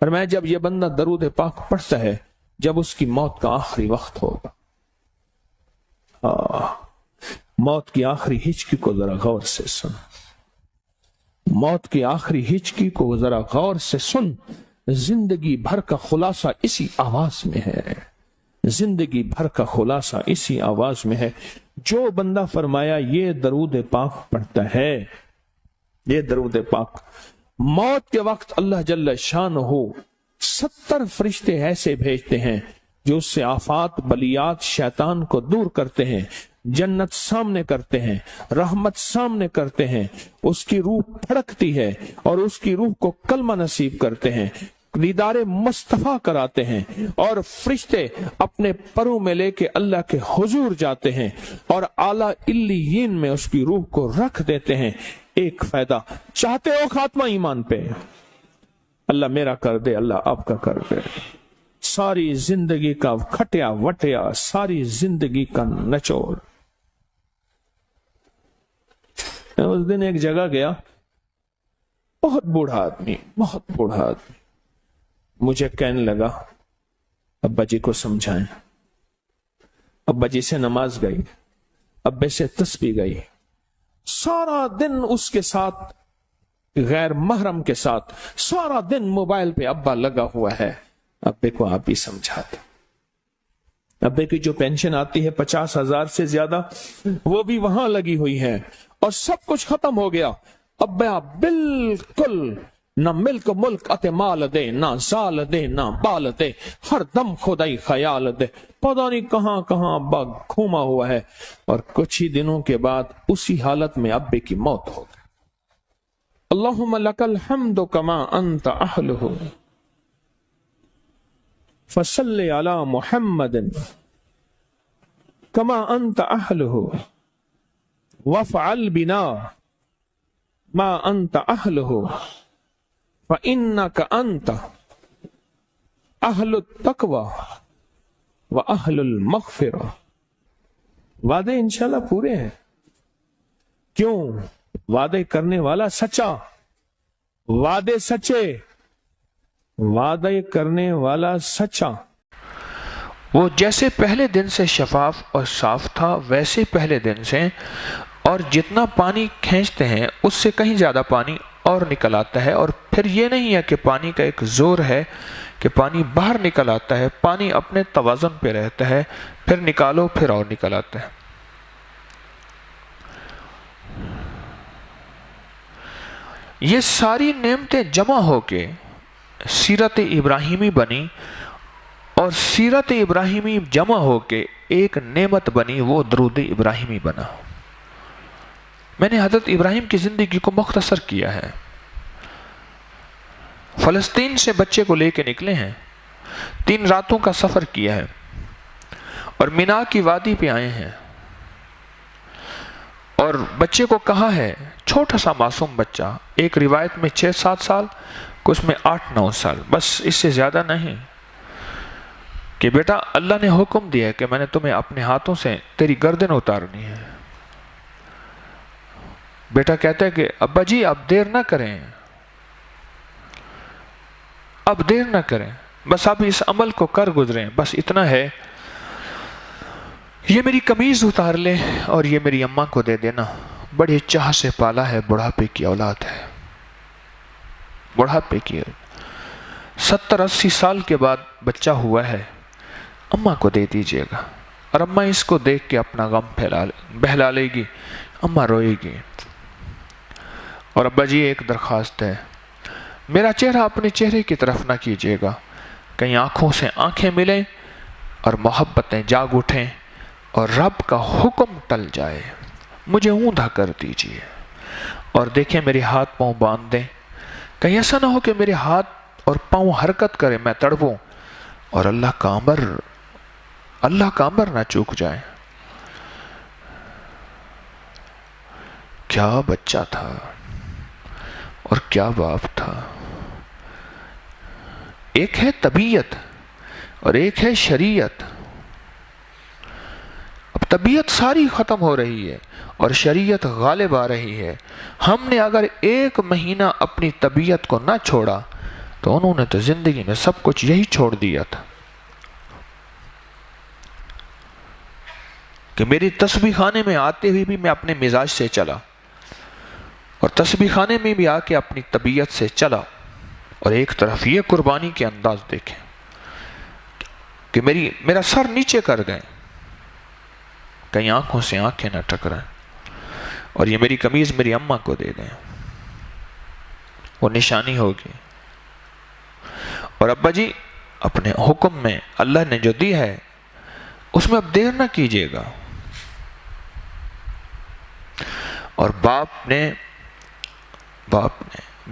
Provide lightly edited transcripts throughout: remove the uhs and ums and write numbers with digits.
اور میں جب یہ بندہ درود پاک پڑھتا ہے جب اس کی موت کا آخری وقت ہوگا، موت کی آخری ہچکی کو ذرا غور سے سن، موت کی آخری ہچکی کو ذرا غور سے سن، زندگی بھر کا خلاصہ اسی آواز میں ہے، زندگی بھر کا خلاصہ اسی آواز میں ہے۔ جو بندہ فرمایا یہ درود پاک پڑھتا ہے، یہ درود پاک، موت کے وقت اللہ جل شانہ 70 فرشتے ایسے بھیجتے ہیں جو اس سے آفات بلیات شیطان کو دور کرتے ہیں، جنت سامنے کرتے ہیں، رحمت سامنے کرتے ہیں، اس کی روح پھڑکتی ہے اور اس کی روح کو کلمہ نصیب کرتے ہیں، دیدار مصطفیٰ کراتے ہیں، اور فرشتے اپنے پروں میں لے کے اللہ کے حضور جاتے ہیں اور اعلیٰ علیین میں اس کی روح کو رکھ دیتے ہیں۔ ایک فائدہ چاہتے ہو خاتمہ ایمان پہ، اللہ میرا کر دے، اللہ آپ کا کر دے، ساری زندگی کا کھٹیا وٹیا، ساری زندگی کا نچوڑ۔ میں اس دن ایک جگہ گیا، بہت بوڑھا آدمی، بہت بوڑھا آدمی، مجھے کہنے لگا ابا جی کو سمجھائیں۔ ابا جی سے نماز گئی، ابے سے تسبیح گئی، سارا دن اس کے ساتھ غیر محرم کے ساتھ سارا دن موبائل پہ ابا لگا ہوا ہے۔ ابے کو آپ ہی سمجھاتے، ابے کی جو پینشن آتی ہے 50,000 سے زیادہ، وہ بھی وہاں لگی ہوئی ہے اور سب کچھ ختم ہو گیا۔ ابا بالکل نہ ملک ملک اتے مال دے، نہ زال دے، نہ بال دے، ہر دم خدائی خیال دے، پتہ نہیں کہاں کہاں ابا گھوما ہوا ہے۔ اور کچھ ہی دنوں کے بعد اسی حالت میں ابے کی موت ہو گئی۔ اللہم لک الحمد کما انت اہلہ فصلی علی محمد کما انت اہلہ وافعل بنا ما انت اہلہ فإنک انت اہل التقوی و اہل المغفرہ۔ وعدے انشاءاللہ پورے ہیں، کیوں؟ وعدے کرنے والا سچا، وعدے سچے، وعدے کرنے والا سچا۔ وہ جیسے پہلے دن سے شفاف اور صاف تھا ویسے پہلے دن سے، اور جتنا پانی کھینچتے ہیں اس سے کہیں زیادہ پانی اور نکل آتا ہے، اور پھر یہ نہیں ہے کہ پانی کا ایک زور ہے کہ پانی باہر نکل آتا ہے، پانی اپنے توازن پہ رہتا ہے، پھر نکالو پھر اور نکل آتا ہے۔ یہ ساری نعمتیں جمع ہو کے سیرت ابراہیمی بنی، اور سیرت ابراہیمی جمع ہو کے ایک نعمت بنی، وہ درود ابراہیمی بنا۔ میں نے حضرت ابراہیم کی زندگی کو مختصر کیا ہے۔ فلسطین سے بچے کو لے کے نکلے ہیں، 3 راتوں کا سفر کیا ہے، اور مینا کی وادی پہ آئے ہیں، اور بچے کو کہا ہے، چھوٹا سا معصوم بچہ، ایک روایت میں 6-7 سال، کچھ میں 8-9 سال، بس اس سے زیادہ نہیں، کہ بیٹا اللہ نے حکم دیا ہے کہ میں نے تمہیں اپنے ہاتھوں سے تیری گردن اتارنی ہے۔ بیٹا کہتا ہے کہ ابا جی اب دیر نہ کریں، اب دیر نہ کریں، بس آپ اس عمل کو کر گزریں، بس اتنا ہے، یہ میری قمیض اتار لے اور یہ میری اماں کو دے دینا، بڑی چاہ سے پالا ہے، بڑھاپے کی اولاد ہے، بڑھاپے کی 70-80 سال کے بعد بچہ ہوا ہے، اماں کو دے دیجئے گا، اور اماں اس کو دیکھ کے اپنا غم بہلا لے گی، اماں روئے گی۔ اور ابا جی ایک درخواست ہے، میرا چہرہ اپنے چہرے کی طرف نہ کیجیے گا، کہیں آنکھوں سے آنکھیں ملیں اور محبتیں جاگ اٹھیں اور رب کا حکم ٹل جائے، مجھے اوندا کر دیجئے، اور دیکھیں میرے ہاتھ پاؤں باندھ دیں، کہیں ایسا نہ ہو کہ میرے ہاتھ اور پاؤں حرکت کریں، میں تڑپوں اور اللہ کا امر نہ چوک جائے۔ کیا بچہ تھا اور کیا باپ تھا۔ ایک ہے طبیعت اور ایک ہے شریعت۔ اب طبیعت ساری ختم ہو رہی ہے اور شریعت غالب آ رہی ہے۔ ہم نے اگر 1 مہینہ اپنی طبیعت کو نہ چھوڑا، تو انہوں نے تو زندگی میں سب کچھ یہی چھوڑ دیا تھا کہ میری تسبیح خانے میں آتے ہوئے بھی میں اپنے مزاج سے چلا، اور تسبیح خانے میں بھی آ کے اپنی طبیعت سے چلا، اور ایک طرف یہ قربانی کے انداز دیکھیں کہ میرا سر نیچے کر گئے، کہیں آنکھوں سے آنکھیں نہ ٹکرائیں، اور یہ میری قمیض میری اماں کو دے دیں، وہ نشانی ہوگی۔ اور ابا جی اپنے حکم میں اللہ نے جو دی ہے اس میں اب دیر نہ کیجیے گا۔ اور باپ نے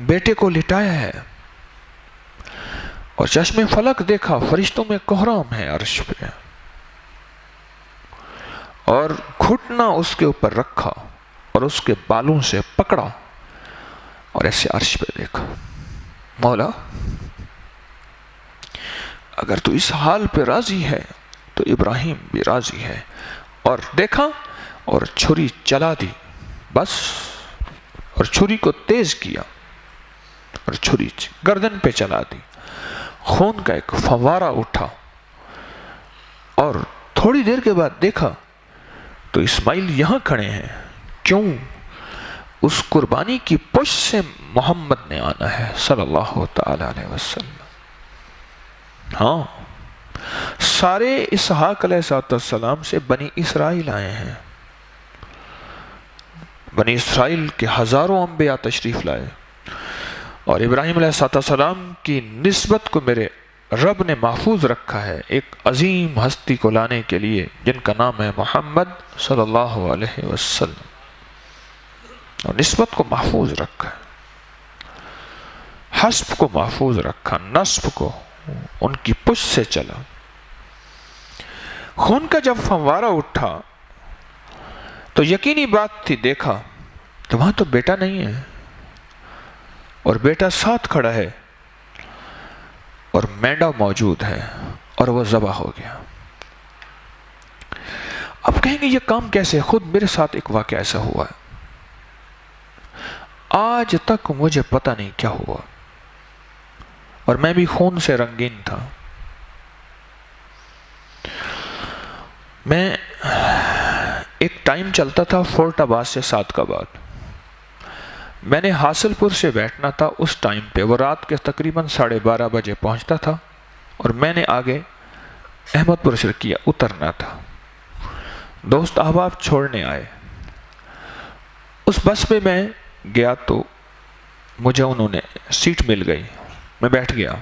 بیٹے کو لٹایا ہے، اور چشم فلک دیکھا، فرشتوں میں کوہرام ہے عرش پہ، اور گھٹنا اس کے اوپر رکھا اور اس کے بالوں سے پکڑا اور ایسے عرش پہ دیکھا، مولا اگر تو اس حال پہ راضی ہے تو ابراہیم بھی راضی ہے، اور دیکھا اور چھری چلا دی، بس، اور چھری کو تیز کیا اور چھری گردن پہ چلا دی، خون کا ایک فوارہ اٹھا، اور تھوڑی دیر کے بعد دیکھا تو اسماعیل یہاں کھڑے ہیں۔ کیوں؟ اس قربانی کی پشت سے محمد نے آنا ہے صلی اللہ تعالی علیہ وسلم۔ ہاں، سارے اسحاق علیہ السلام سے بنی اسرائیل آئے ہیں، بنی اسرائیل کے ہزاروں انبیاء تشریف لائے، اور ابراہیم علیہ السلام کی نسبت کو میرے رب نے محفوظ رکھا ہے ایک عظیم ہستی کو لانے کے لیے جن کا نام ہے محمد صلی اللہ علیہ وسلم، اور نسبت کو محفوظ رکھا ہے، حسب کو محفوظ رکھا، نسب کو ان کی پشت سے چلا۔ خون کا جب فوارہ اٹھا تو یقینی بات تھی، دیکھا تو وہاں تو بیٹا نہیں ہے، اور بیٹا ساتھ کھڑا ہے، اور مینڈا موجود ہے، اور وہ ذبح ہو گیا۔ اب کہیں گے یہ کام کیسے؟ خود میرے ساتھ ایک واقعہ ایسا ہوا ہے، آج تک مجھے پتہ نہیں کیا ہوا، اور میں بھی خون سے رنگین تھا۔ میں ایک ٹائم چلتا تھا فورٹ آباد سے سعدکآباد، میں نے حاصل پور سے بیٹھنا تھا اس ٹائم پہ، وہ رات کے تقریباً 12:30 بجے پہنچتا تھا، اور میں نے آگے احمد پور شرقیہ اترنا تھا۔ دوست احباب چھوڑنے آئے، اس بس پہ میں گیا تو مجھے انہوں نے سیٹ مل گئی، میں بیٹھ گیا،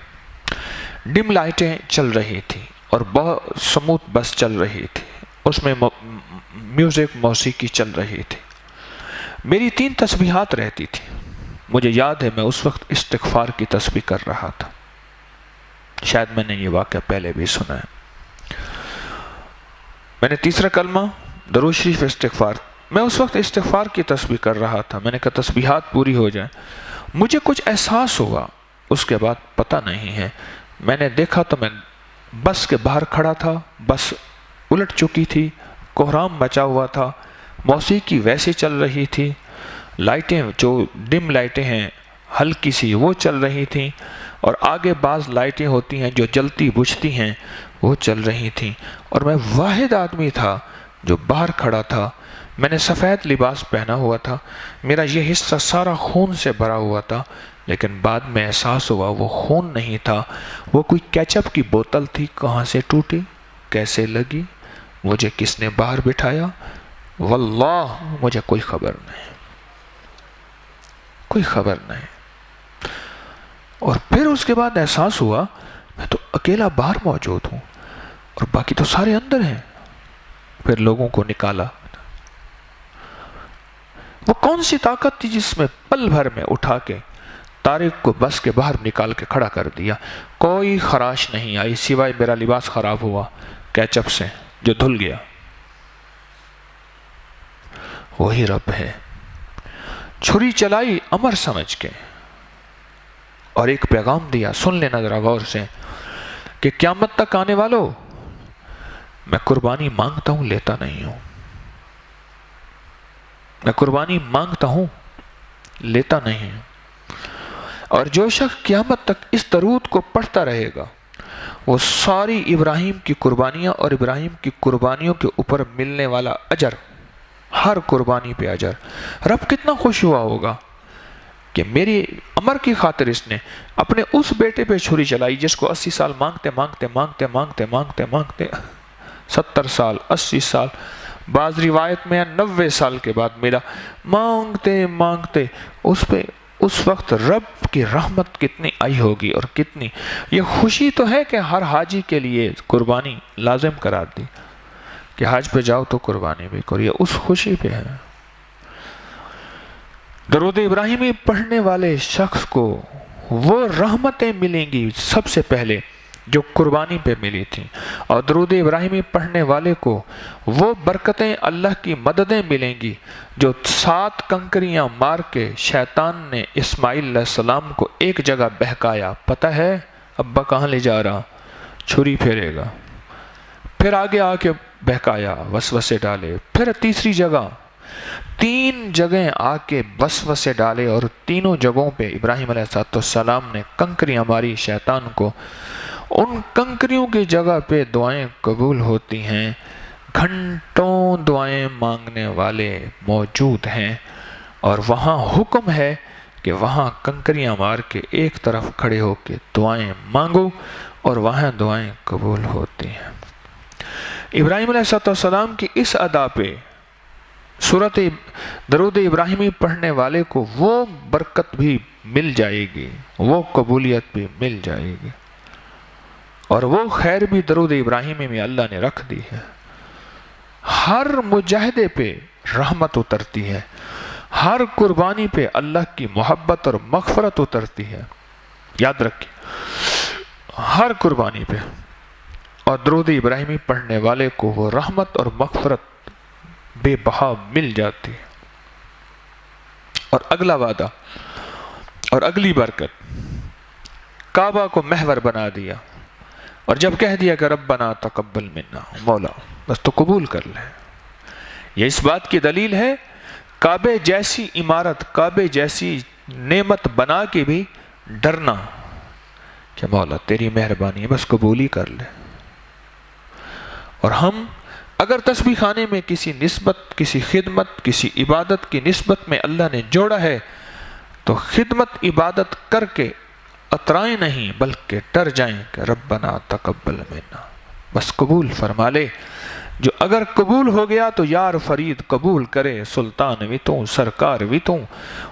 ڈم لائٹیں چل رہی تھی اور بہت سموتھ بس چل رہی تھی، اس میں میوزک موسیقی چل رہی تھی، میری 3 تسبیحات رہتی تھی، مجھے یاد ہے میں اس وقت استغفار کی تسبیح کر رہا تھا، شاید میں نے یہ واقعہ پہلے بھی سنا ہے۔ میں نے تیسرا کلمہ درود شریف استغفار، میں اس وقت استغفار کی تسبیح کر رہا تھا، میں نے کہا تسبیحات پوری ہو جائیں، مجھے کچھ احساس ہوا، اس کے بعد پتہ نہیں ہے، میں نے دیکھا تو میں بس کے باہر کھڑا تھا، بس الٹ چکی تھی، کوہرام مچا ہوا تھا، موسیقی ویسے چل رہی تھی، لائٹیں جو ڈم لائٹیں ہیں ہلکی سی وہ چل رہی تھیں، اور آگے بعض لائٹیں ہوتی ہیں جو جلتی بجھتی ہیں وہ چل رہی تھیں، اور میں واحد آدمی تھا جو باہر کھڑا تھا، میں نے سفید لباس پہنا ہوا تھا، میرا یہ حصہ سارا خون سے بھرا ہوا تھا، لیکن بعد میں احساس ہوا وہ خون نہیں تھا، وہ کوئی کیچپ کی بوتل تھی، کہاں سے ٹوٹی، کیسے لگی، مجھے کس نے باہر بٹھایا، واللہ مجھے کوئی خبر نہیں، کوئی خبر نہیں۔ اور پھر اس کے بعد احساس ہوا میں تو اکیلا باہر موجود ہوں اور باقی تو سارے اندر ہیں، پھر لوگوں کو نکالا، وہ کون سی طاقت تھی جس میں پل بھر میں اٹھا کے طارق کو بس کے باہر نکال کے کھڑا کر دیا، کوئی خراش نہیں آئی سوائے میرا لباس خراب ہوا کیچپ سے جو دھل گیا، وہی رب ہے۔ چھری چلائی امر سمجھ کے اور ایک پیغام دیا، سن لینا ذرا غور سے، کہ قیامت تک آنے والوں میں قربانی مانگتا ہوں، لیتا نہیں ہوں، میں قربانی مانگتا ہوں، لیتا نہیں ہوں۔ اور جو شخص قیامت تک اس درود کو پڑھتا رہے گا وہ ساری ابراہیم کی قربانیاں اور ابراہیم کی قربانیوں کے اوپر ملنے والا اجر، ہر قربانی پہ اجر، رب کتنا خوش ہوا ہوگا کہ میری امر کی خاطر اس نے اپنے اس بیٹے پہ چھری چلائی جس کو 80 سال مانگتے مانگتے مانگتے مانگتے مانگتے مانگتے 70 سال 80 سال، بعض روایت میں 90 سال کے بعد ملا، مانگتے مانگتے اس پہ اس وقت رب کی رحمت کتنی آئی ہوگی اور کتنی یہ خوشی تو ہے کہ ہر حاجی کے لیے قربانی لازم قرار دی کہ حج پہ جاؤ تو قربانی بھی کرو، یہ اس خوشی پہ ہے۔ درود ابراہیمی پڑھنے والے شخص کو وہ رحمتیں ملیں گی سب سے پہلے جو قربانی پہ ملی تھیں، اور درود ابراہیمی پڑھنے والے کو وہ برکتیں اللہ کی مددیں ملیں گی جو 7 کنکریاں مار کے شیطان نے اسماعیل علیہ السلام کو ایک جگہ بہکایا، پتہ ہے ابا کہاں لے جا رہا، چھری پھیرے گا، پھر آگے آ کے بہکایا، وسوسے ڈالے، پھر تیسری جگہ، 3 جگہیں آ کے وسوسے ڈالے، اور تینوں جگہوں پہ ابراہیم علیہ السلام نے کنکریاں ماری شیطان کو۔ ان کنکریوں کی جگہ پہ دعائیں قبول ہوتی ہیں، گھنٹوں دعائیں مانگنے والے موجود ہیں، اور وہاں حکم ہے کہ وہاں کنکریاں مار کے ایک طرف کھڑے ہو کے دعائیں مانگو، اور وہاں دعائیں قبول ہوتی ہیں۔ ابراہیم علیہ السلام کی اس ادا پہ سورت درود ابراہیمی پڑھنے والے کو وہ برکت بھی مل جائے گی، وہ قبولیت بھی مل جائے گی، اور وہ خیر بھی درود ابراہیمی میں اللہ نے رکھ دی ہے۔ ہر مجاہدے پہ رحمت اترتی ہے، ہر قربانی پہ اللہ کی محبت اور مغفرت اترتی ہے، یاد رکھیں ہر قربانی پہ، اور درود ابراہیمی پڑھنے والے کو وہ رحمت اور مغفرت بے بہا مل جاتی ہے۔ اور اگلا وعدہ اور اگلی برکت، کعبہ کو محور بنا دیا، اور جب کہہ دیا کہ ربنا تقبل منا، مولا بس تو قبول کر لے۔ یہ اس بات کی دلیل ہے کعبے جیسی عمارت، کعبے جیسی نعمت بنا کے بھی ڈرنا کہ مولا تیری مہربانی ہے بس قبول ہی کر لے۔ اور ہم اگر تسبیح خانے میں کسی نسبت، کسی خدمت، کسی عبادت کی نسبت میں اللہ نے جوڑا ہے تو خدمت عبادت کر کے اترائیں نہیں بلکہ ڈر جائیں کہ ربنا تقبل منا، بس قبول فرما لے۔ جو اگر قبول ہو گیا تو یار فرید قبول کرے، سلطان بھی تو سرکار بھی تو،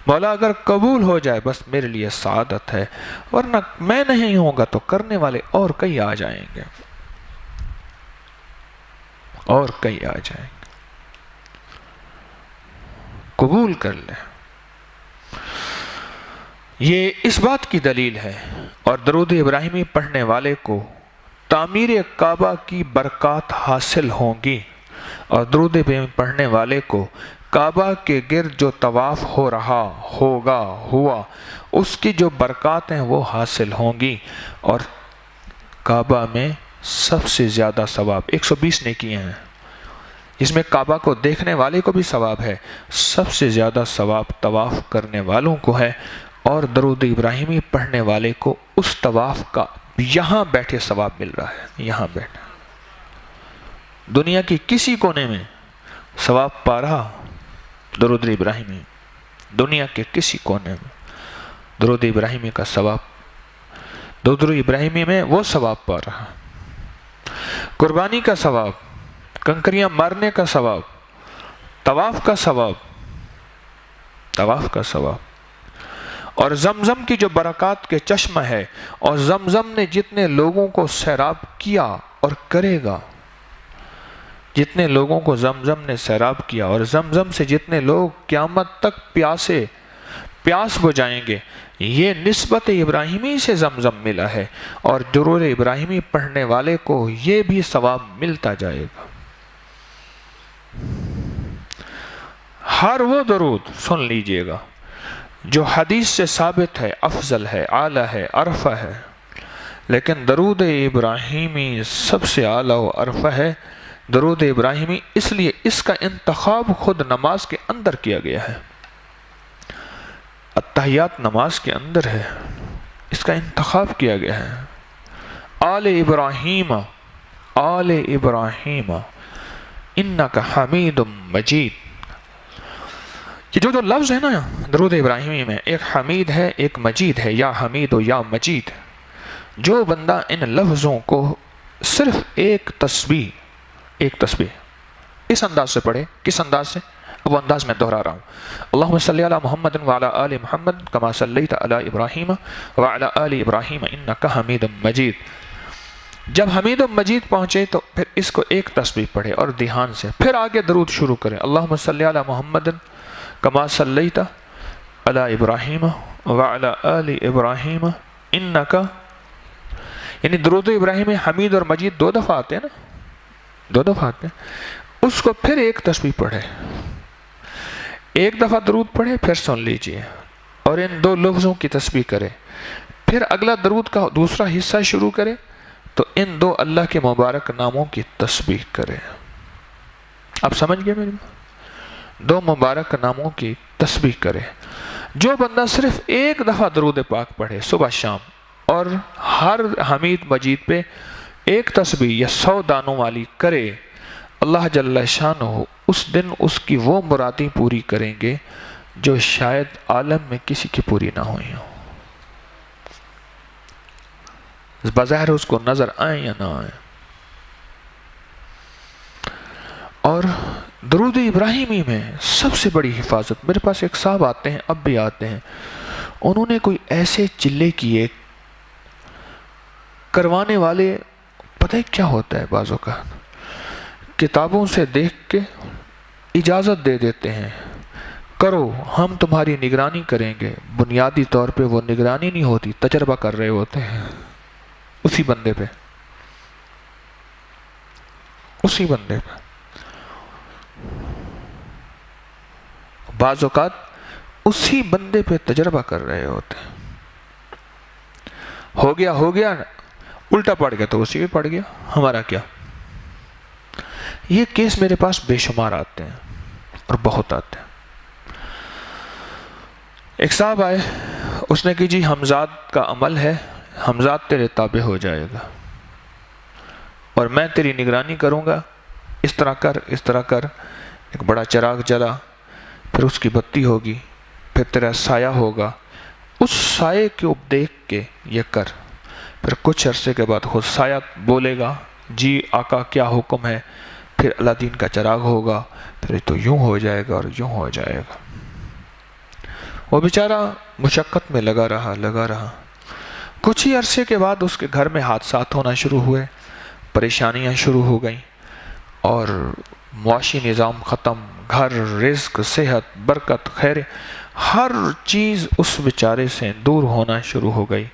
مولا اگر قبول ہو جائے بس میرے لیے سعادت ہے، ورنہ میں نہیں ہوں گا تو کرنے والے اور کئی آ جائیں گے، اور کئی آ جائیں گے، قبول کر لے۔ یہ اس بات کی دلیل ہے، اور درود ابراہیمی پڑھنے والے کو تعمیر کعبہ کی برکات حاصل ہوں گی، اور درود ابراہیمی پڑھنے والے کو کعبہ کے گرد جو طواف ہو رہا ہوگا ہوا اس کی جو برکات ہیں وہ حاصل ہوں گی، اور کعبہ میں سب سے زیادہ ثواب 120 نیکیاں ہیں، جس میں کعبہ کو دیکھنے والے کو بھی ثواب ہے، سب سے زیادہ ثواب طواف کرنے والوں کو ہے، اور درود ابراہیمی پڑھنے والے کو اس طواف کا یہاں بیٹھے ثواب مل رہا ہے، یہاں بیٹھے، دنیا کی کسی کونے میں ثواب پا رہا درود ابراہیمی، دنیا کے کسی کونے میں درود ابراہیمی کا ثواب، درود ابراہیمی میں وہ ثواب پا رہا، قربانی کا ثواب، کنکریاں مارنے کا ثواب، طواف کا ثواب، طواف کا ثواب، اور زمزم کی جو برکات کے چشمہ ہے، اور زمزم نے جتنے لوگوں کو سیراب کیا اور کرے گا، جتنے لوگوں کو زمزم نے سیراب کیا، اور زمزم سے جتنے لوگ قیامت تک پیاس بجھائیں گے، یہ نسبت ابراہیمی سے زمزم ملا ہے، اور درود ابراہیمی پڑھنے والے کو یہ بھی ثواب ملتا جائے گا۔ ہر وہ درود سن لیجئے گا جو حدیث سے ثابت ہے، افضل ہے، اعلیٰ ہے، عرفہ ہے، لیکن درود ابراہیمی سب سے اعلیٰ و عرفہ ہے۔ درود ابراہیمی اس لیے اس کا انتخاب خود نماز کے اندر کیا گیا ہے۔ التحیات نماز کے اندر ہے، اس کا انتخاب کیا گیا ہے، آل ابراہیم، آل ابراہیم انک حمید مجید۔ یہ جو لفظ ہے نا درود ابراہیمی میں، ایک حمید ہے ایک مجید ہے، یا حمید و یا مجید۔ جو بندہ ان لفظوں کو صرف ایک تسبیح اس انداز سے پڑھے، کس انداز سے؟ وہ انداز میں دہرا رہا ہوں، اللہم صلی علی محمد وعلی آل محمد کما صلیت علی ابراہیم وعلی آل ابراہیم انک حمید مجید۔ جب حمید مجید پہنچے تو پھر اس کو ایک تسبیح پڑھے اور دھیان سے، پھر آگے درود شروع کریں، اللہم صلی علی محمد کما صلیت علی ابراہیم وعلی آل ابراہیم انک، یعنی درود ابراہیم حمید اور مجید دو دفعہ آتے ہیں نا، دو دفعہ آتے ہیں، اس کو پھر ایک تسبیح پڑھے، ایک دفعہ درود پڑھے پھر سن لیجئے اور ان دو لفظوں کی تسبیح کرے، پھر اگلا درود کا دوسرا حصہ شروع کرے تو ان دو اللہ کے مبارک ناموں کی تسبیح کرے۔ آپ سمجھ گئے میری بات؟ دو مبارک ناموں کی تسبیح کرے۔ جو بندہ صرف ایک دفعہ درود پاک پڑھے صبح شام اور ہر حمید مجید پہ ایک تسبیح یا 100 دانوں والی کرے، اللہ جل شانہ اس دن اس کی وہ مرادیں پوری کریں گے جو شاید عالم میں کسی کی پوری نہ ہوئی ہوں، بظاہر اس کو نظر آئیں یا نہ آئیں۔ اور درود ابراہیمی میں سب سے بڑی حفاظت، میرے پاس ایک صاحب آتے ہیں، اب بھی آتے ہیں، انہوں نے کوئی ایسے چلے کیے، کروانے والے پتہ ہے کیا ہوتا ہے، بعض اوقات کتابوں سے دیکھ کے اجازت دے دیتے ہیں، کرو ہم تمہاری نگرانی کریں گے، بنیادی طور پہ وہ نگرانی نہیں ہوتی، تجربہ کر رہے ہوتے ہیں اسی بندے پہ، اسی بندے پہ۔ بعض اوقات اسی بندے پہ تجربہ کر رہے ہوتے ہیں، ہو گیا الٹا پڑ گیا تو اسی پہ پڑ گیا، ہمارا کیا۔ یہ کیس میرے پاس بے شمار آتے ہیں اور بہت آتے ہیں۔ ایک صاحب آئے، اس نے کہ جی حمزاد کا عمل ہے، حمزاد تیرے تابع ہو جائے گا اور میں تیری نگرانی کروں گا، اس طرح کر اس طرح کر۔ ایک بڑا چراغ جلا، پھر اس کی بتی ہوگی، پھر تیرا سایہ ہوگا، اس سائے کو دیکھ کے یہ کر۔ پھر کچھ عرصے کے بعد خود سایہ بولے گا، جی آقا کیا حکم ہے، پھر اللہ دین کا چراغ ہوگا، پھر تو یوں ہو جائے گا اور یوں ہو جائے گا۔ وہ بیچارہ مشقت میں لگا رہا۔ کچھ ہی عرصے کے بعد اس کے گھر میں حادثات ہونا شروع ہوئے، پریشانیاں شروع ہو گئیں اور معاشی نظام ختم، گھر، رزق، صحت، برکت، خیر، ہر چیز اس بیچارے سے دور ہونا شروع ہو گئی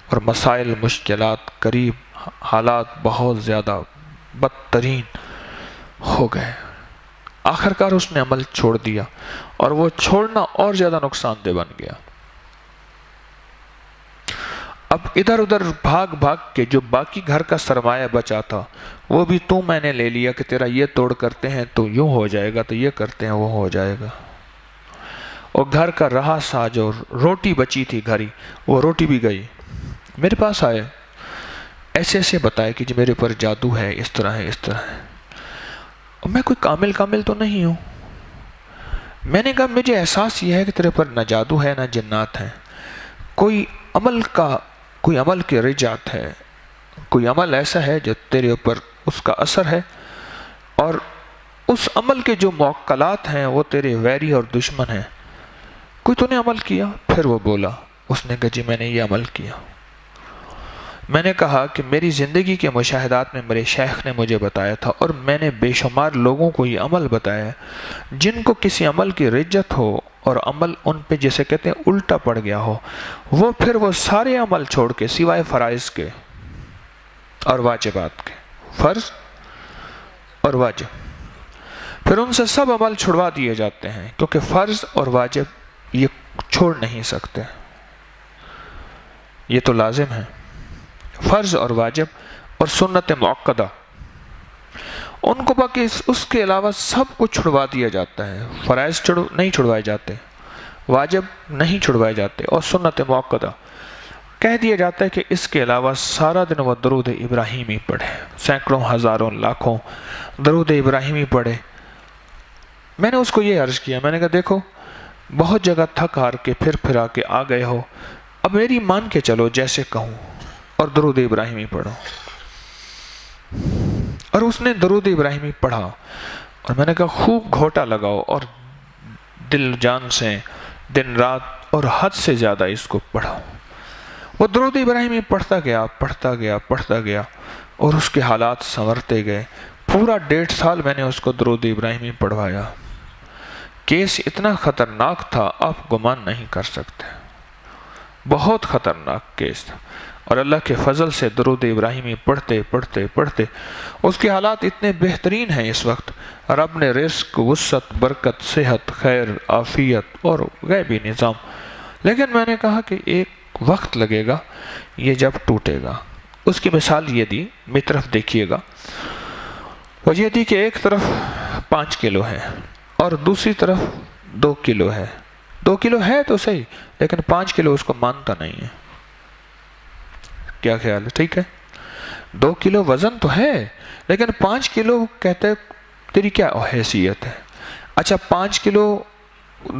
اور مسائل، مشکلات قریب، حالات بہت زیادہ بدترین ہو گئے۔ آخرکار اس نے عمل چھوڑ دیا اور وہ چھوڑنا اور زیادہ نقصان دہ بن گیا۔ اب ادھر ادھر بھاگ کے جو باقی گھر کا سرمایہ بچا تھا وہ بھی تو میں نے لے لیا کہ تیرا یہ توڑ کرتے ہیں تو یوں ہو جائے گا، تو یہ کرتے ہیں وہ ہو جائے گا۔ اور گھر کا رہا سا جو روٹی بچی تھی گھری، وہ روٹی بھی گئی۔ میرے پاس آئے، ایسے بتائے کہ جی میرے پر جادو ہے، اس طرح ہے، اس طرح ہے۔ اور میں کوئی کامل تو نہیں ہوں۔ میں نے کہا مجھے احساس یہ ہے کہ تیرے پر نہ جادو ہے نہ جنات ہیں، کوئی عمل کی رجعت ہے، کوئی عمل ایسا ہے جو تیرے اوپر اس کا اثر ہے، اور اس عمل کے جو موکلات ہیں وہ تیرے ویری اور دشمن ہیں۔ کوئی تو نے عمل کیا؟ پھر وہ بولا، اس نے کہا جی میں نے یہ عمل کیا۔ میں نے کہا کہ میری زندگی کے مشاہدات میں میرے شیخ نے مجھے بتایا تھا اور میں نے بے شمار لوگوں کو یہ عمل بتایا جن کو کسی عمل کی رجت ہو اور عمل ان پہ جسے کہتے ہیں الٹا پڑ گیا ہو، وہ پھر وہ سارے عمل چھوڑ کے سوائے فرائض کے اور واجبات کے، فرض اور واجب، پھر ان سے سب عمل چھڑوا دیے جاتے ہیں، کیونکہ فرض اور واجب یہ چھوڑ نہیں سکتے، یہ تو لازم ہے۔ فرض اور واجب اور سنت مؤکدہ، ان کو باقی اس کے علاوہ سب کچھ چھڑوا دیا جاتا ہے۔ فرائض نہیں چھڑوائے جاتے، واجب نہیں چھڑوائے جاتے اور سنت مؤکدہ کہہ دیا جاتا ہے کہ اس کے علاوہ سارا دن وہ درود ابراہیمی پڑھے، سینکڑوں ہزاروں لاکھوں درود ابراہیمی پڑھے۔ میں نے اس کو یہ عرض کیا، میں نے کہا دیکھو بہت جگہ تھک ہار کے پھر آ کے آ گئے ہو، اب میری مان کے چلو جیسے کہوں اور درود ابراہیمی پڑھو۔ اور اس نے درود ابراہیمی پڑھا اور میں نے کہا خوب گھوٹا لگاؤ اور دل جان سے دن رات اور حد سے زیادہ اس کو پڑھو۔ وہ درود ابراہیمی پڑھتا گیا اور اس کے حالات سنورتے گئے۔ پورا 1.5 سال میں نے اس کو درود ابراہیمی پڑھوایا۔ کیس اتنا خطرناک تھا آپ گمان نہیں کر سکتے، بہت خطرناک کیس تھا، اور اللہ کے فضل سے درود ابراہیمی پڑھتے اس کے حالات اتنے بہترین ہیں اس وقت۔ رب نے رزق، وسعت، برکت، صحت، خیر، عافیت اور غیبی نظام، لیکن میں نے کہا کہ ایک وقت لگے گا یہ جب ٹوٹے گا۔ اس کی مثال یہ دی، میری طرف دیکھیے گا، وہ یہ دی کہ ایک طرف 5 کلو ہے اور دوسری طرف 2 کلو ہے۔ 2 کلو ہے تو صحیح، لیکن 5 کلو اس کو مانتا نہیں ہے۔ کیا خیال ہے؟ ٹھیک ہے، 2 کلو وزن تو ہے لیکن 5 کلو کہتے تیری کیا حیثیت ہے؟ اچھا 5 کلو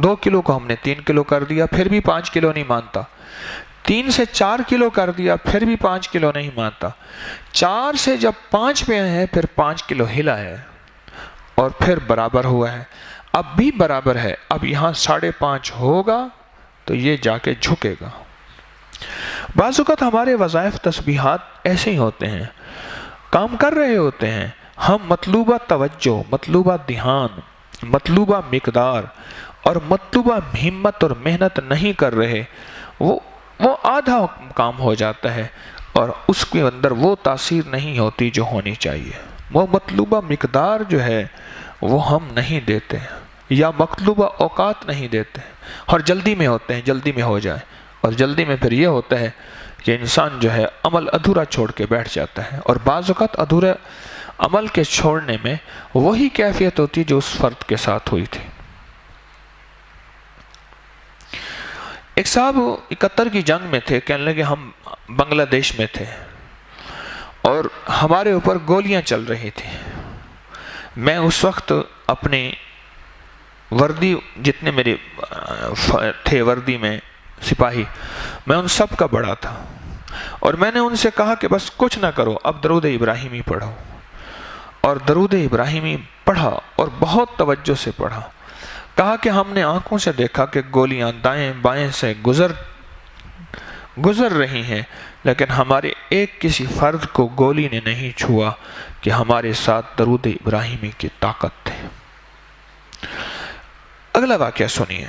2 کلو کو ہم نے 3 کلو کر دیا، پھر بھی 5 کلو نہیں مانتا۔ 3 سے 4 کلو کر دیا، پھر بھی 5 کلو نہیں مانتا۔ 4 سے جب 5 پہ آئے ہیں پھر 5 کلو ہلا ہے اور پھر برابر ہوا ہے، اب بھی برابر ہے۔ اب یہاں 5.5 ہوگا تو یہ جا کے جھکے گا۔ بعض اوقات ہمارے وظائف تسبیحات ایسے ہی ہوتے ہیں، کام کر رہے ہوتے ہیں، ہم مطلوبہ توجہ، مطلوبہ دھیان، مطلوبہ مقدار اور مطلوبہ ہمت اور محنت نہیں کر رہے، وہ آدھا کام ہو جاتا ہے اور اس کے اندر وہ تاثیر نہیں ہوتی جو ہونی چاہیے۔ وہ مطلوبہ مقدار جو ہے وہ ہم نہیں دیتے یا مطلوبہ اوقات نہیں دیتے اور جلدی میں ہوتے ہیں، جلدی میں ہو جائے، اور جلدی میں پھر یہ ہوتا ہے کہ انسان جو ہے عمل ادھورا چھوڑ کے بیٹھ جاتا ہے، اور بعض اوقات ادھورے عمل کے چھوڑنے میں وہی کیفیت ہوتی جو اس فرد کے ساتھ ہوئی تھی۔ ایک صاحب 71 کی جنگ میں تھے، کہنے لگے ہم بنگلہ دیش میں تھے اور ہمارے اوپر گولیاں چل رہی تھی۔ میں اس وقت اپنی وردی، جتنے میرے تھے وردی میں سپاہی، میں ان سب کا بڑا تھا، اور میں نے ان سے کہا کہ بس کچھ نہ کرو، اب درود ابراہیمی پڑھو۔ اور درود ابراہیمی پڑھا اور بہت توجہ سے پڑھا۔ کہا کہ ہم نے آنکھوں سے دیکھا کہ گولیاں دائیں بائیں سے گزر رہی ہیں، لیکن ہمارے ایک کسی فرد کو گولی نے نہیں چھوا کہ ہمارے ساتھ درود ابراہیمی کی طاقت تھی۔ اگلا واقعہ سنیے۔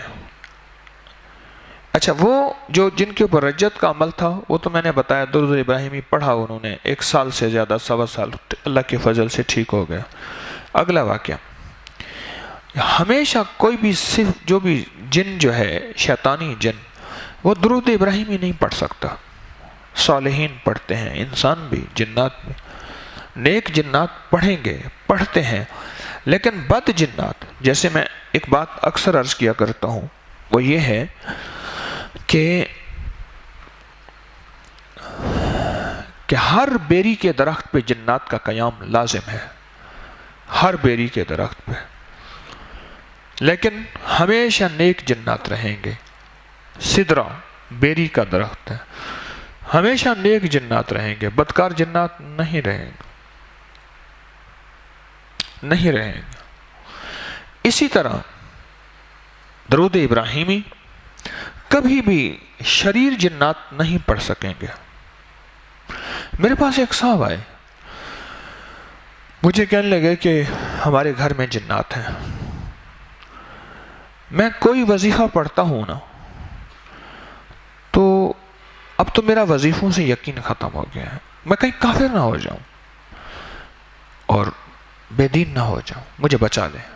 اچھا وہ جو جن کے اوپر رجت کا عمل تھا وہ تو میں نے بتایا، درود ابراہیمی پڑھا انہوں نے 1 سال سے زیادہ، 1.25 سال، اللہ کے فضل سے ٹھیک ہو گیا۔ اگلا واقعہ، ہمیشہ کوئی بھی صرف جو بھی جن جو ہے شیطانی جن، وہ درود ابراہیمی نہیں پڑھ سکتا۔ صالحین پڑھتے ہیں، انسان بھی، جنات بھی، نیک جنات پڑھیں گے، پڑھتے ہیں، لیکن بد جنات، جیسے میں ایک بات اکثر عرض کیا کرتا ہوں، وہ یہ ہے کہ ہر بیری کے درخت پہ جنات کا قیام لازم ہے، ہر بیری کے درخت پہ، لیکن ہمیشہ نیک جنات رہیں گے۔ سدرہ بیری کا درخت ہے، ہمیشہ نیک جنات رہیں گے، بدکار جنات نہیں رہیں گے۔ اسی طرح درود ابراہیمی کبھی بھی شریر جنات نہیں پڑھ سکیں گے۔ میرے پاس ایک صاحب آئے، مجھے کہنے لگے کہ ہمارے گھر میں جنات ہیں۔ میں کوئی وظیفہ پڑھتا ہوں نا تو اب تو میرا وظیفوں سے یقین ختم ہو گیا ہے، میں کہیں کافر نہ ہو جاؤں اور بے دین نہ ہو جاؤں، مجھے بچا لیں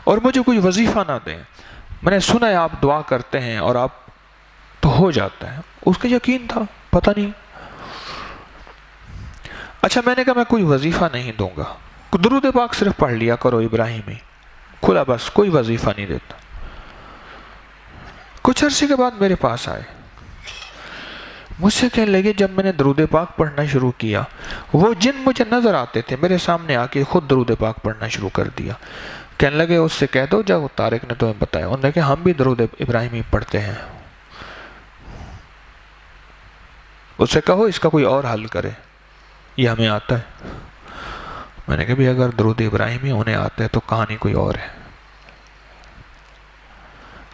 اور مجھے کوئی وظیفہ نہ دیں۔ میں نے سنا ہے آپ دعا کرتے ہیں اور آپ تو ہو جاتا ہے، اس کا یقین تھا، پتہ نہیں۔ اچھا میں نے کہا میں کوئی وظیفہ نہیں دوں گا، درود پاک صرف پڑھ لیا کرو ابراہیمی، کھلا، بس کوئی وظیفہ نہیں دیتا۔ کچھ عرصے کے بعد میرے پاس آئے، مجھ سے کہنے لگے جب میں نے درود پاک پڑھنا شروع کیا وہ جن مجھے نظر آتے تھے میرے سامنے آ کے خود درود پاک پڑھنا شروع کر دیا۔ کہنے لگے اس سے کہہ دو جب طارق نے تمہیں بتایا، انہوں نے کہا ہم بھی درود ابراہیمی پڑھتے ہیں، اس سے کہو اس کا کوئی اور حل کرے، یہ ہمیں آتا ہے۔ میں نے کہا بھی اگر درود ابراہیمی انہیں آتا ہے تو کہانی کوئی اور ہے،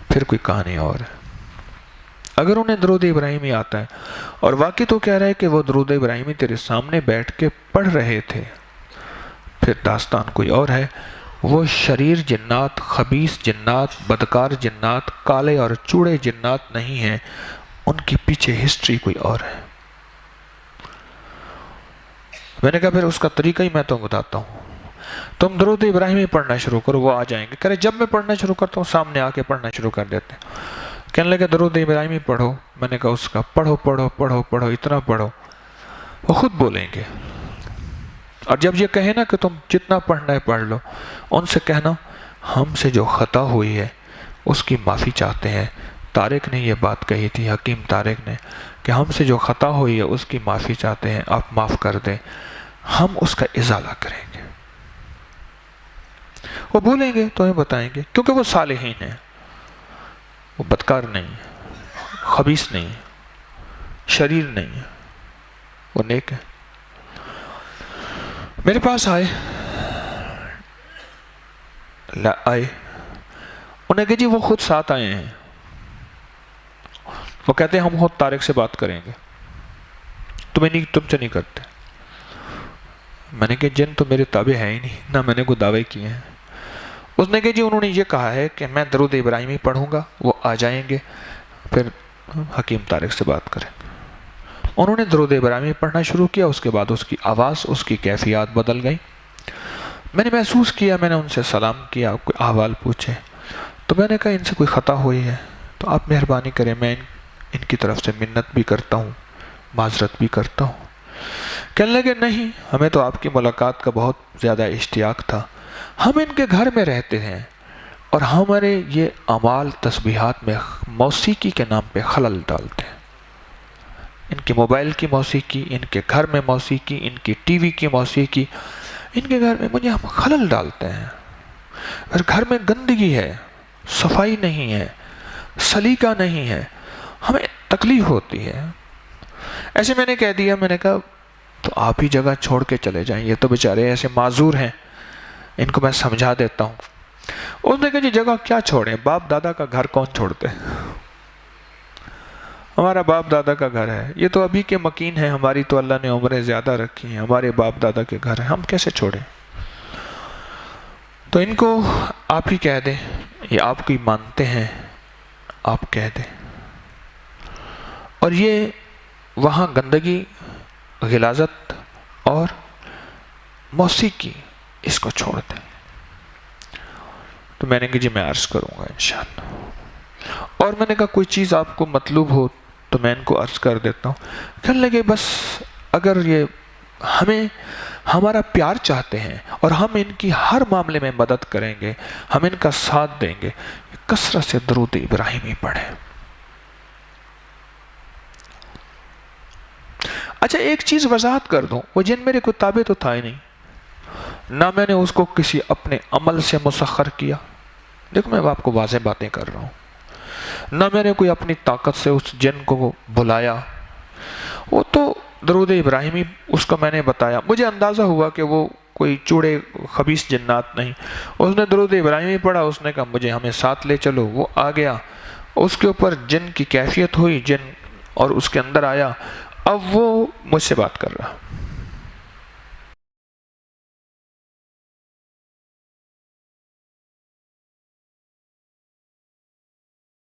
پھر کوئی کہانی اور ہے۔ اگر انہیں درود ابراہیمی آتا ہے اور واقعی تو کہہ رہے کہ وہ درود ابراہیمی تیرے سامنے بیٹھ کے پڑھ رہے تھے، پھر داستان کوئی اور ہے۔ وہ شریر جنات، خبیث جنات، بدکار جنات، کالے اور چوڑے جنات نہیں ہیں، ان کی پیچھے ہسٹری کوئی اور ہے۔ میں نے کہا پھر اس کا طریقہ ہی میں تو بتاتا ہوں، تم درود ابراہیمی پڑھنا شروع کرو، وہ آ جائیں گے۔ کہہ رہے جب میں پڑھنا شروع کرتا ہوں سامنے آ کے پڑھنا شروع کر دیتے ہیں۔ کہنے لگے درود ابراہیمی پڑھو۔ میں نے کہا اس کا پڑھو پڑھو پڑھو پڑھو، اتنا پڑھو، وہ خود بولیں گے۔ اور جب یہ کہیں نا کہ تم جتنا پڑھنا ہے پڑھ لو، ان سے کہنا ہم سے جو خطا ہوئی ہے اس کی معافی چاہتے ہیں۔ طارق نے یہ بات کہی تھی، حکیم طارق نے، کہ ہم سے جو خطا ہوئی ہے اس کی معافی چاہتے ہیں، آپ معاف کر دیں، ہم اس کا ازالہ کریں گے۔ وہ بولیں گے تو ہمیں بتائیں گے، کیونکہ وہ صالحین ہیں، وہ بدکار نہیں ہے، خبیث نہیں ہے، شریر نہیں ہے، وہ نیک ہے۔ میرے پاس آئے انہیں کہا جی وہ خود ساتھ آئے ہیں، وہ کہتے ہیں ہم خود طارق سے بات کریں گے، تم سے نہیں کرتے۔ میں نے کہا جن تو میرے تابع ہے ہی نہیں، نہ میں نے کوئی دعوے کیے ہیں۔ اس نے کہا جی انہوں نے یہ کہا ہے کہ میں درود ابراہیمی پڑھوں گا، وہ آ جائیں گے، پھر حکیم طارق سے بات کریں۔ انہوں نے درود ابراہیمی پڑھنا شروع کیا، اس کے بعد اس کی آواز، اس کی کیفیات بدل گئی۔ میں نے محسوس کیا، میں نے ان سے سلام کیا، کوئی احوال پوچھے، تو میں نے کہا ان سے کوئی خطا ہوئی ہے تو آپ مہربانی کریں، میں ان کی طرف سے منت بھی کرتا ہوں، معذرت بھی کرتا ہوں۔ کہنے لگے نہیں، ہمیں تو آپ کی ملاقات کا بہت زیادہ اشتیاق تھا، ہم ان کے گھر میں رہتے ہیں اور ہمارے یہ اعمال تسبیحات میں موسیقی کے نام پہ خلل ڈالتے ہیں۔ ان کے موبائل کی موسیقی، ان کے گھر میں موسیقی، ان کی ٹی وی کی موسیقی، ان کے گھر میں مجھے ہم خلل ڈالتے ہیں۔ اور گھر میں گندگی ہے، صفائی نہیں ہے، سلیقہ نہیں ہے، ہمیں تکلیف ہوتی ہے۔ ایسے میں نے کہہ دیا، میں نے کہا تو آپ ہی جگہ چھوڑ کے چلے جائیں، یہ تو بیچارے ایسے معذور ہیں، ان کو میں سمجھا دیتا ہوں۔ اس نے کہا جی جگہ کیا چھوڑیں، باپ دادا کا گھر کون چھوڑتے ہیں؟ ہمارا باپ دادا کا گھر ہے، یہ تو ابھی کے مکین ہیں، ہماری تو اللہ نے عمریں زیادہ رکھی ہیں، ہمارے باپ دادا کے گھر ہیں، ہم کیسے چھوڑیں؟ تو ان کو آپ ہی کہہ دیں، یہ آپ کو ہی مانتے ہیں، آپ کہہ دیں۔ اور یہ وہاں گندگی، غلاظت اور موسیقی، اس کو چھوڑ دیں۔ تو میں نے کہا جی میں عرض کروں گا انشاءاللہ۔ اور میں نے کہا کوئی چیز آپ کو مطلوب ہو تو میں ان کو عرض کر دیتا ہوں۔ کہنے لگے بس اگر یہ ہمیں ہمارا پیار چاہتے ہیں اور ہم ان کی ہر معاملے میں مدد کریں گے، ہم ان کا ساتھ دیں گے، کثرت سے درود ابراہیمی پڑھیں۔ اچھا ایک چیز وضاحت کر دوں، وہ جن میرے کوئی تابع تو تھا ہی نہیں، نہ میں نے اس کو کسی اپنے عمل سے مسخر کیا، دیکھو میں آپ کو واضح باتیں کر رہا ہوں، نہ میں نے کوئی اپنی طاقت سے اس جن کو بلایا، وہ تو درود ابراہیمی اس کو میں نے بتایا، مجھے اندازہ ہوا کہ وہ کوئی چوڑے خبیث جنات نہیں، اس نے درود ابراہیمی پڑھا، اس نے کہا مجھے ہمیں ساتھ لے چلو، وہ آ گیا، اس کے اوپر جن کی کیفیت ہوئی، جن اور اس کے اندر آیا، اب وہ مجھ سے بات کر رہا۔